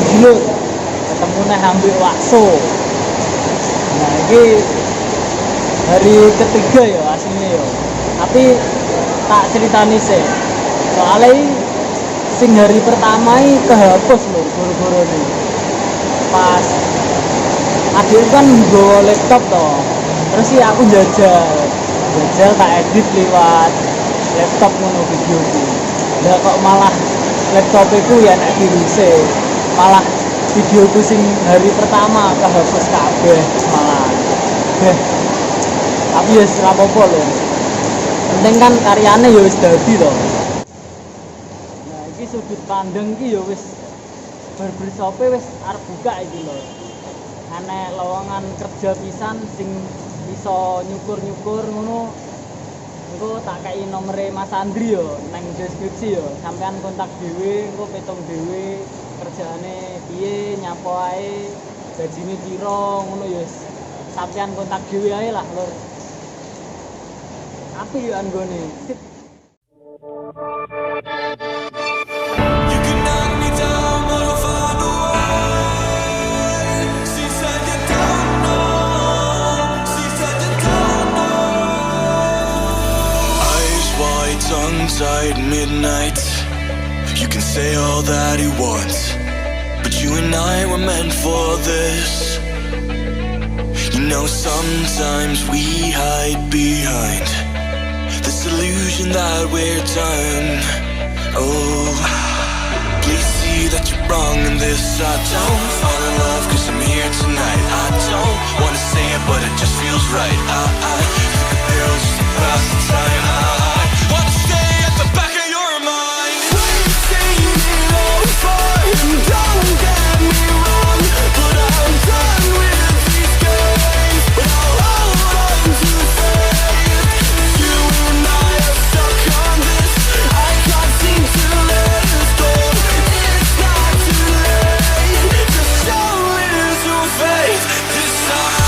dulur ketemu neh ambil wakso. Nah ini hari ketiga ya aslinya ya, tapi tak ceritani sih soalnya sing hari pertama ini kehapus lho goro-goro nih pas adik kan bawa laptop toh, terus sih aku jajal tak edit lewat laptop ngono video ku. Lah kok malah laptop itu ya nek virusnya malah video ku sing hari pertama kehapus kabeh malah. Tapi ya ora apa-apa lho. Penting kan karyane ya wis dadi to. Nah, iki sudut pandang iki ya wis barbershope wis arep buka iki lho. Ana lowongan kerja pisan sing iso nyukur-nyukur ngono. Engko tak kei nomere Mas Andri yo nang deskripsi yo. Sampean kontak dhewe, engko petung dhewe kerjaane piye, nyapo ae, gajine piro ngono yo. Sampean kontak dhewe ae lah, Lur. Apa yo anggone? Sip. Tongue-tied midnight. You can say all that you want, but you and I were meant for this. You know sometimes we hide behind this illusion that we're done. Oh, please see that you're wrong in this. I don't fall in love cause I'm here tonight. I don't wanna say it but it just feels right. I took a pill just to pass the time. I wanna stay at the back of your mind. We've seen it all before, and don't get me wrong, but I'm done with these games. But I'll hold on to faith. You and I are stuck on this. I can't seem to let us go. It's not too late. Just show little faith this time.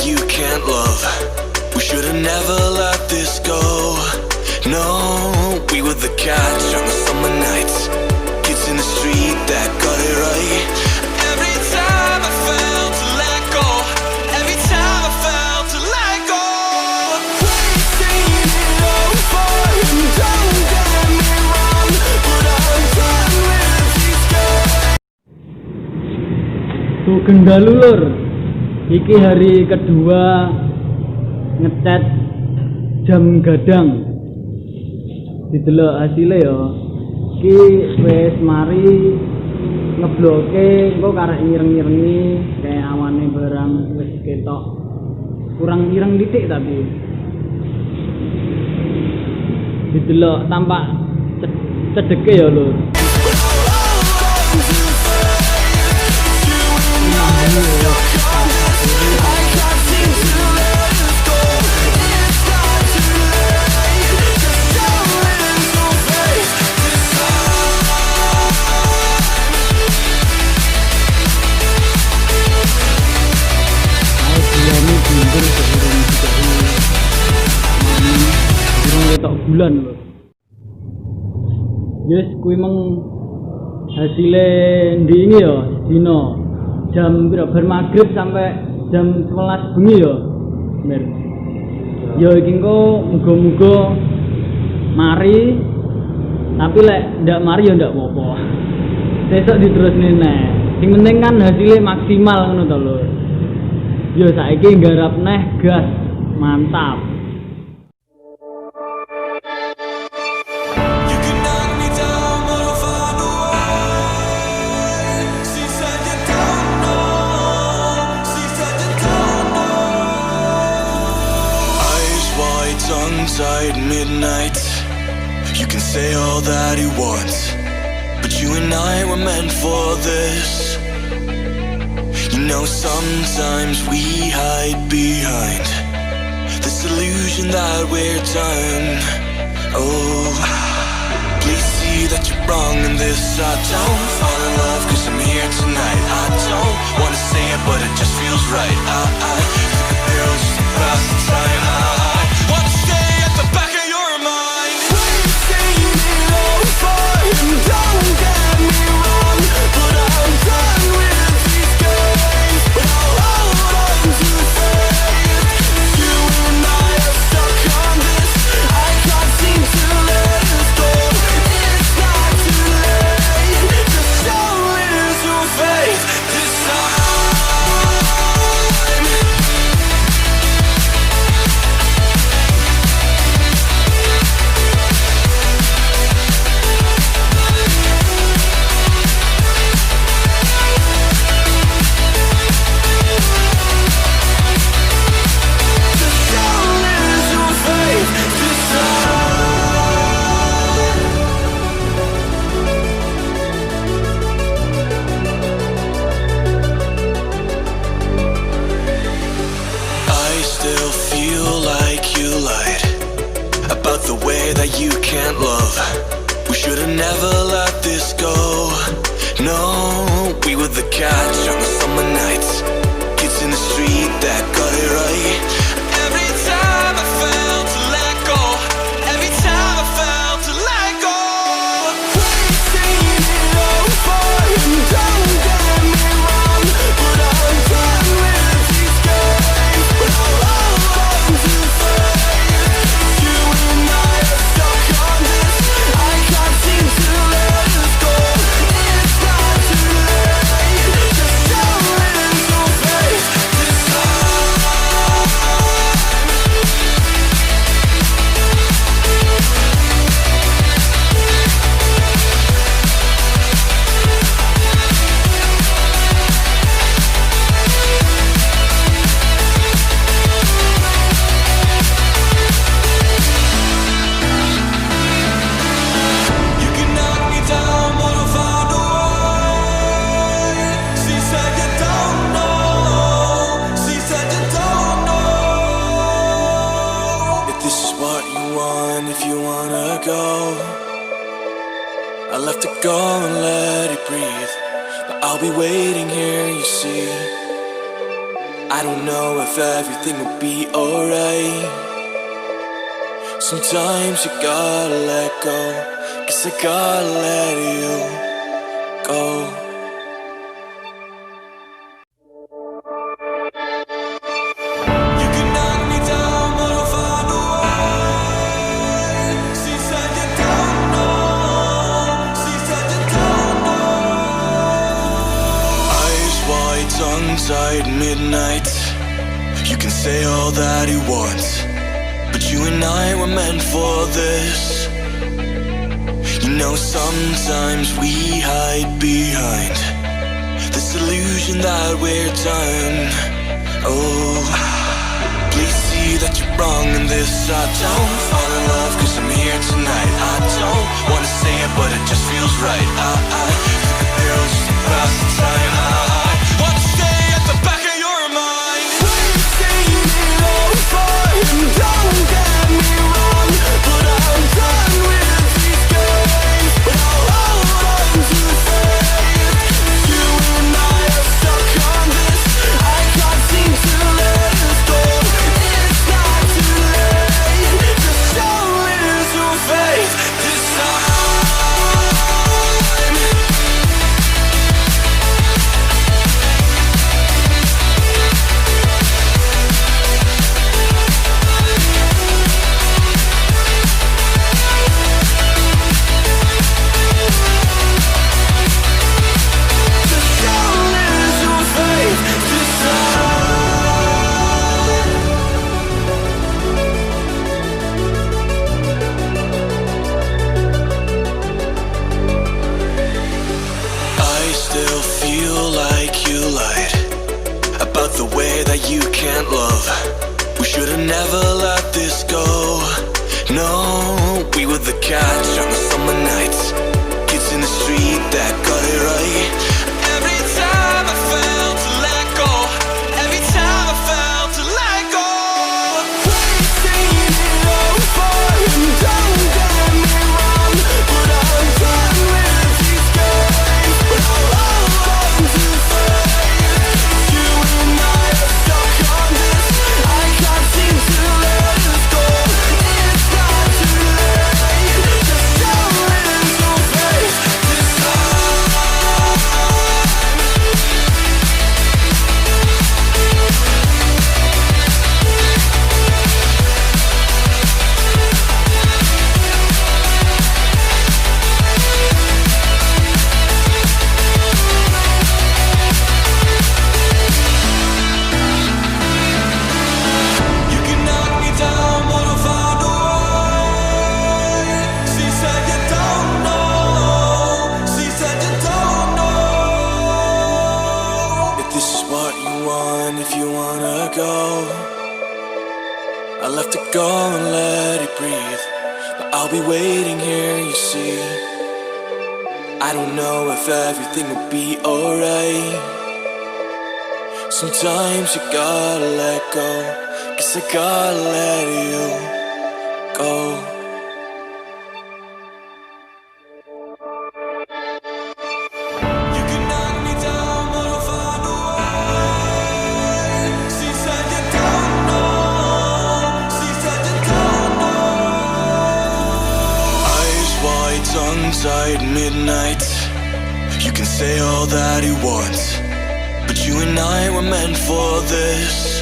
You can't love. We should have never let this go. No, we were the catch on the summer nights. Kids in the street that got it right. Every time I felt to let go. Every time I felt to let go. We've seen it all before, and don't get me wrong, but I'm done with these guys. Sugeng dalu Lur. Iki hari kedua ngecat jam gadang. Didelok hasilnya ya. Iki wis mari ngebloke engko karek ireng-irengi kayak awane barang wis ketok. Kurang ireng titik tapi. Didelok tampak cedeke ya Lur. Bulan lho. Yes, kuwi meng hasilnya ndi ini ya, dino jam bar maghrib sampai jam 11 bengi ya. Bener. Ya iki engko muga-muga mari. Tapi lek ndak mari ya ndak apa-apa. Sesuk diterusne neh. Sing penting kan hasilnya maksimal ngono to lho. Ya saiki nggarap neh gas. Mantap. tongue-tied midnight. You can say all that you want, but you and I were meant for this. You know sometimes we hide behind this illusion that we're done. Oh, please see that you're wrong in this. I don't fall in love cause I'm here tonight. I don't wanna say it but it just feels right. I took a pill just to pass the time. I want to stay at the back of your mind. We've seen it all before, and don't get me wrong, but I'm done with these games. But I'll hold on to faith. You and I are stuck on this. I can't seem to let us go. It's not too late. Just show us your faith this time. The way that you can't love. We should have never let this go. No, we were the catch on the summer nights. Kids in the street that got it right. Every time I felt to let go, every time I felt to let go. We've seen it all before, and don't get me wrong, but I'm done with these games. But I'll hold on to faith. You and I are stuck on this. I can't seem to let us go. It's not too late. Just show us your face this time. You can knock me down, but I'll find a way. She said you don't know. She said you don't know. If this is what you want, if you wanna go, I'll have to go and let it breathe. But I'll be waiting here, you see. I don't know if everything will be alright. Sometimes you gotta let go, 'cause I gotta let you go. You can knock me down, but I'll find a way. She said you don't know. She said you don't know. Eyes wide, tongue-tied midnight. You can say all that you want, but you and I were meant for this. You know sometimes we hide behind this illusion that we're done. Oh, please see that you're wrong in this. I don't fall in love cause I'm here tonight. I don't wanna say it but it just feels right. I took a pill just to pass the time. I want to stay at the back of your mind. We've seen it all before, and don't get me wrong, but I'm done with these games. But I'll hold on to faith. You and I are stuck on this. I can't seem to let us go. It's not too late. Just show us your face this time. Just show us your face this time. I still feel like you lied about the way that you can't love. We should have never let this go. No, we were the catch on the summer nights. Kids in the street that got it right. Every time I felt to let go, every time I felt to let go. We've seen it over, and don't get me wrong, but I'm done with these games. But I'll hold on to faith. You and I are stuck on this. I can't seem to let us go. It's not too late. Just show little faith this time. You can knock me down, but I'll find a way. She said you don't know. She said you don't know. If this is what you want, if you wanna go, I'll have to go and let it breathe. But I'll be waiting here, you see. I don't know if everything will be alright. Sometimes you gotta let go, 'cause I gotta let you go. You can knock me down, but I'll find a way. She said you don't know. She said you don't know. Eyes wide, tongue-tied, midnight. You can say all that you want, but you and I were meant for this.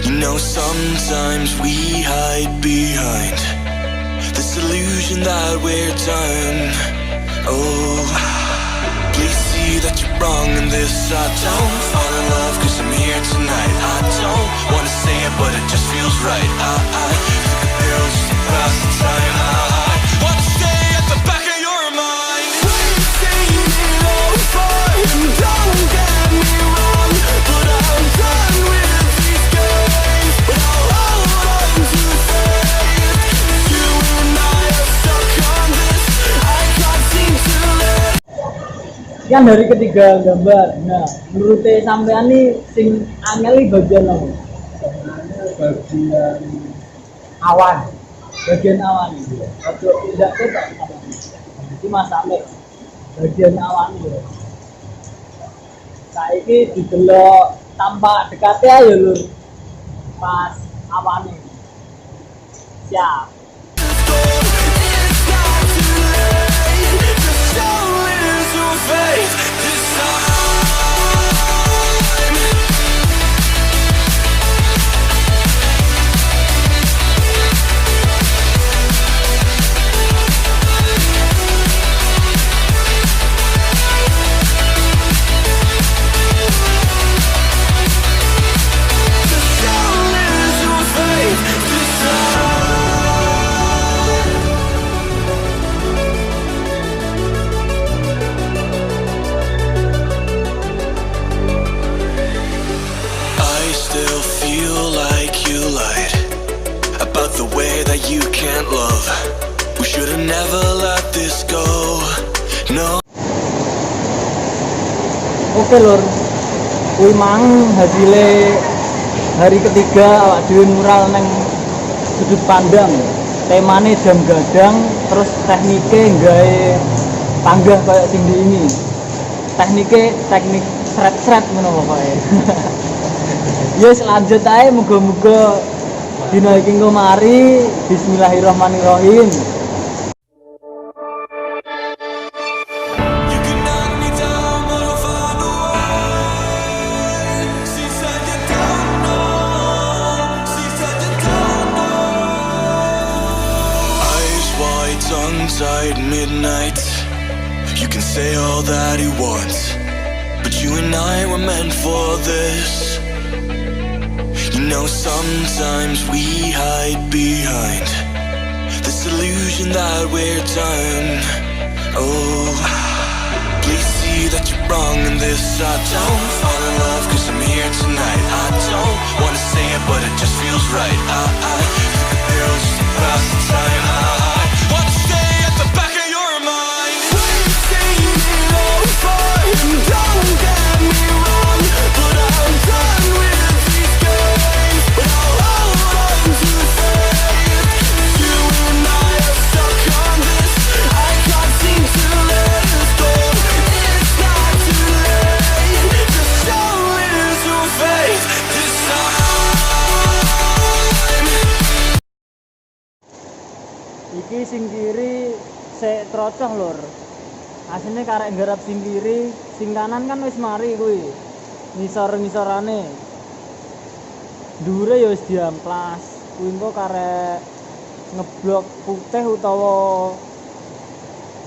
You know sometimes we hide behind this illusion that we're done. Oh, please see that you're wrong in this. I don't fall in love 'cause I'm here tonight. I don't wanna say it, but it just feels right. I took a pill just to pass the time. I wanna stay at the back of your mind. We've seen it over, and don't get me wrong, but I'm done with these games. But I'll hold on to faith. You and I are stuck on this. I can't seem to let. Kan dari ketiga gambar. Nah, menurut sampean nih sing angel iki bagian apa? Bagian awan. Bagian awan itu. Ojo tidak ketok. Jadi Mas Ame bagian awan itu. Saiki didelok tanpa dekate ayo lur. Pas awane. Siap. It's not too late. Just show little faith this time. Just show little faith this time. I still feel like you lied about the way that you can't love. We should have never let this go. No. Oke lur, kuwi mang hasilnya hari ketiga awak dhewe mural neng sudut pandang. Temane jam gadang, terus tekniknya nggawe panggah kayak sing di ini. Teknik sret-sret ngono pokoke. Yes, lanjut ae muga-muga dina iki engko mari. Bismillahirrahmanirrahim. You can knock me down, but I'll find a way. She said you don't know. She said you don't know. Eyes wide, tongue-tied, midnight. You can say all that you want, but you and I were meant for this. You know sometimes we hide behind this illusion that we're done. Oh, please see that you're wrong in this. I don't fall in love 'cause I'm here tonight. I don't wanna say it, but it just feels right. I took a pill just to iki sing kiri sik trocoh lur. Asline karek nggarap sing kiri, sing kanan kan wis mari kuwi. Ngisor-ngisorane. Dhuwure ya wis diamplas. Kuwi engko karek ngeblok putih utawa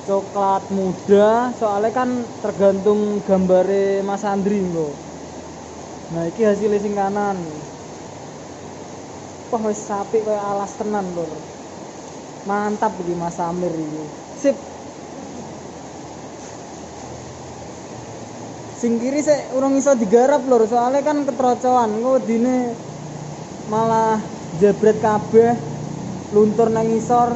coklat muda, soalnya kan tergantung gambare Mas Andri engko. Nah iki hasilnya sing kanan. Wah wis apik kaya alas tenan lur. Mantap iki Mas Amir iki. Sip. Sing kiri sik urung iso digarap lur, soalnya kan ketrocoan. Engko dine malah jebret kabeh, luntur nang ngisor.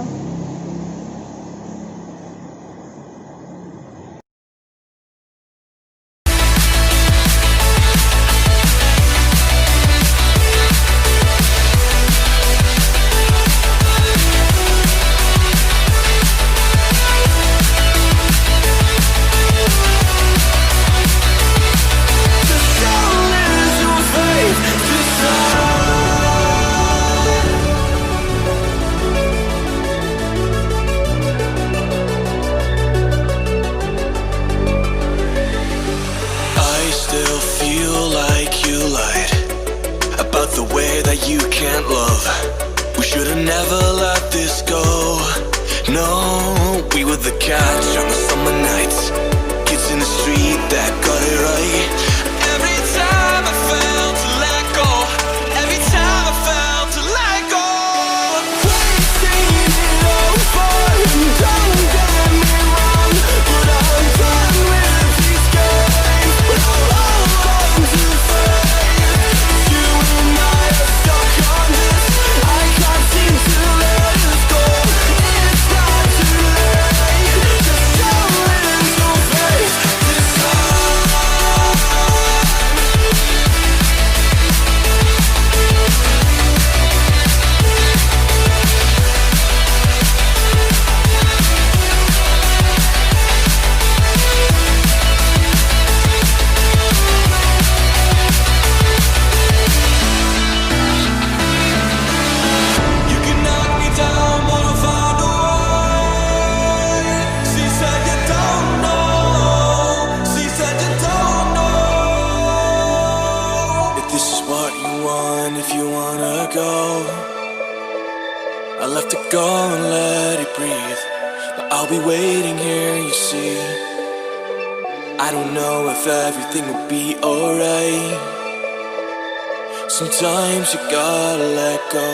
Sometimes you gotta let go,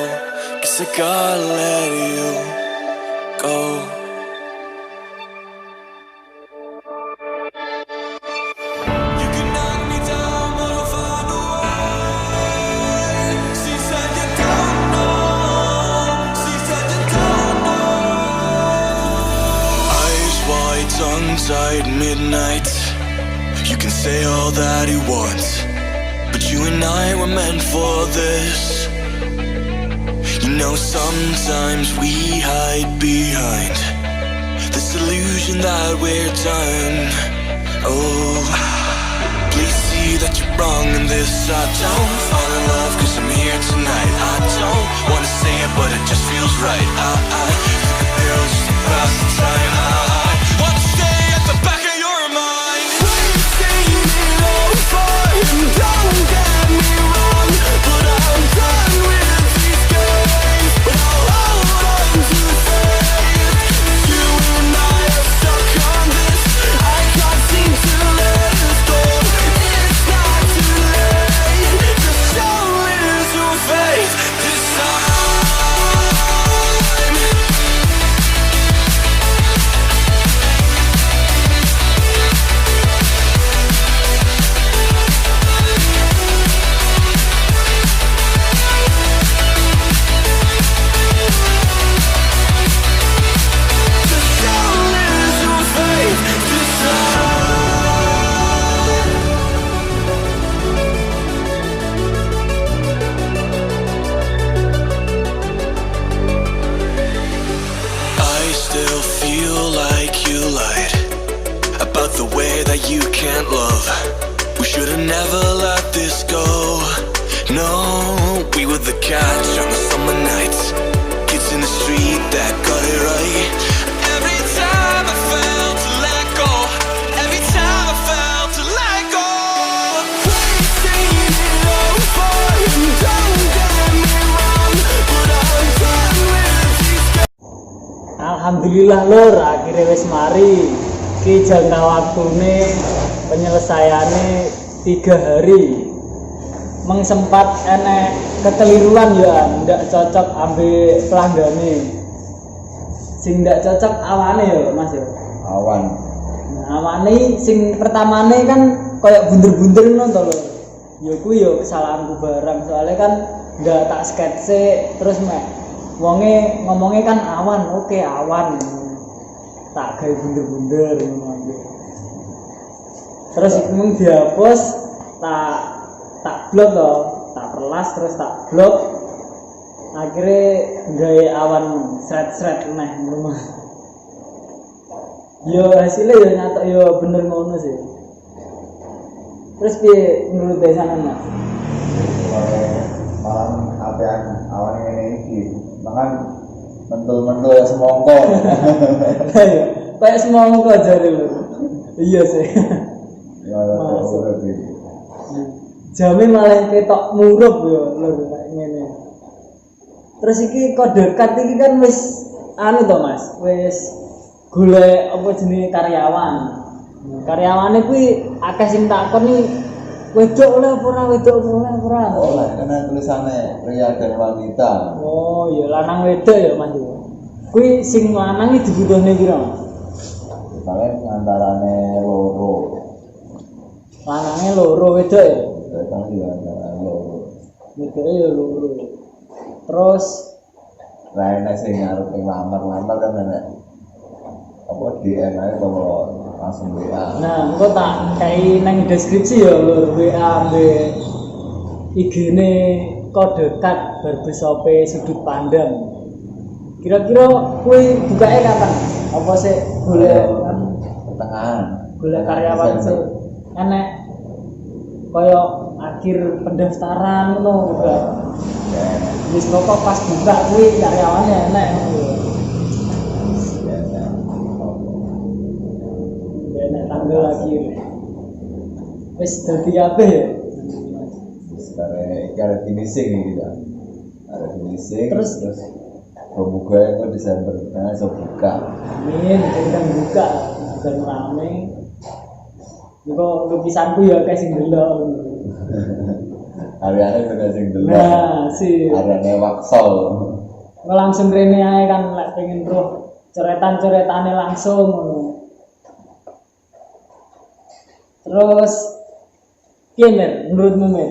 'cause I gotta let you go. You can knock me down, but I'll find a way. She said you don't know, she said you don't know. Eyes wide, tongue-tied, midnight. You can say all that you want, but you and I were meant for this. You know sometimes we hide behind this illusion that we're done. Oh, please see that you're wrong in this. I don't fall in love 'cause I'm here tonight. I don't wanna say it but it just feels right. I took a pill just to pass the time. I want to stay at the back of your mind. We've seen it all before, and don't get me wrong, but I'm done with these games. But I'll hold on to faith. You and I are stuck on this. I can't seem to let us go. It's not too late. Just show us your faith this time. You can't love. We should have never let this go. No, we were the catch on the summer nights. Kids in the street that got it right. alhamdulillah lur akhirnya wis mari. Ki jangka waktune penyelesaiannya 3 hari. Sempat enek kekeliruan ya, ndak cocok ambil pelanggane. Sing ndak cocok awane ya Mas ya. Awan. Nah, awane sing pertamane kan kayak bunder-bunder ngono to lho. Ya kuwi ya kesalahanku barang soalnya kan ndak tak sketsa terus mek wonge ngomongnya kan awan, oke awan. Tak gawe bunder-bunder ngono. Terus mung dihapus tak blok to, tak perlas terus tak blok. Akhirnya gawe awan sret-sret neh rumah. Yo hasilnya yo nyatok yo bener ngono sih. Terus piye menurut desanan Mas? Malam apean awan ngene iki. Makan mentul-mentul ya semongko. Kayak semongko jare lho. Iya sih. Ya ora iki. Jame malah ketok murup yo lho kayak ngene. Terus iki kode cut iki kan wis anu to Mas, wis golek apa jenenge karyawan. Karyawane kuwi akeh sing takon iki wedok oleh apa ora wedok oleh apa ora. Oleh karena tulisannya pria dan wanita. Oh, ya lanang wedok ya Mas. Kuwi sing lanang iki dibutuhne pira Mas? Paling antarane loro. Lanange loro wedok ya. Kan ya antarane loro. Wedoke ya loro. Terus Lainnya sing ngarep lamar-lamar kan enak. Apa DM ae kalau langsung WA. nah, engko tak kai nang deskripsi ya lur WA ambek IG-ne kode cut barbershope sudut pandang. Kira-kira kuwi bukake kapan? Apa sih golek kan Pertengahan. golek karyawan sih enek kaya akhir pendaftaran ngono udah. Wis pokok pas buka kuwi karyawannya enek. Enek tanggal lagi. Wis dadi apa ya? Sekarang finishing gitu. Ada finishing Terus pembuka itu Desember nah so buka. Amin, kita buka dan rame. Juga lukisanku ya kayak sing delok. Hari-hari bener sing delok. Nah, sih. Hari-hari waksol. Langsung rene ae kan lek pengen roh coretan-coretane langsung. Terus Kimer, menurutmu Mer?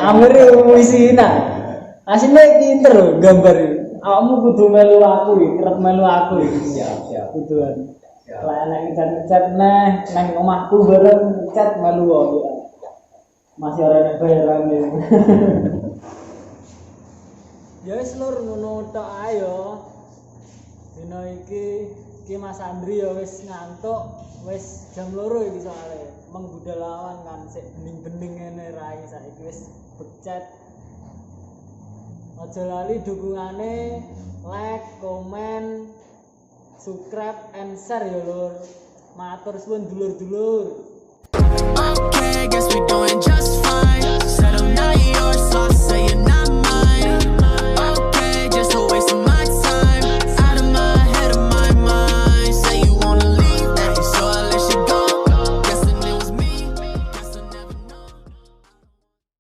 Amir wisina. Asine pinter lho gambar iki. Awakmu kudu melu aku iki, kerep melu aku iki. Siap. Kuduan. Lah nek ngecat neh nang omahku bareng ngecat melu wae. Masih ora nek bayaran iki. Ya wis lur ngono tok ae yo. Dina iki Mas Andri ya wis ngantuk, wis jam 2 iki soalé. Mengbudal lawan kan sik bening-bening ngene rai saiki wis becet. Aja lali dukungane like, komen, subscribe and share ya lur. Matur suwun dulur-dulur. Okay, guess we doing just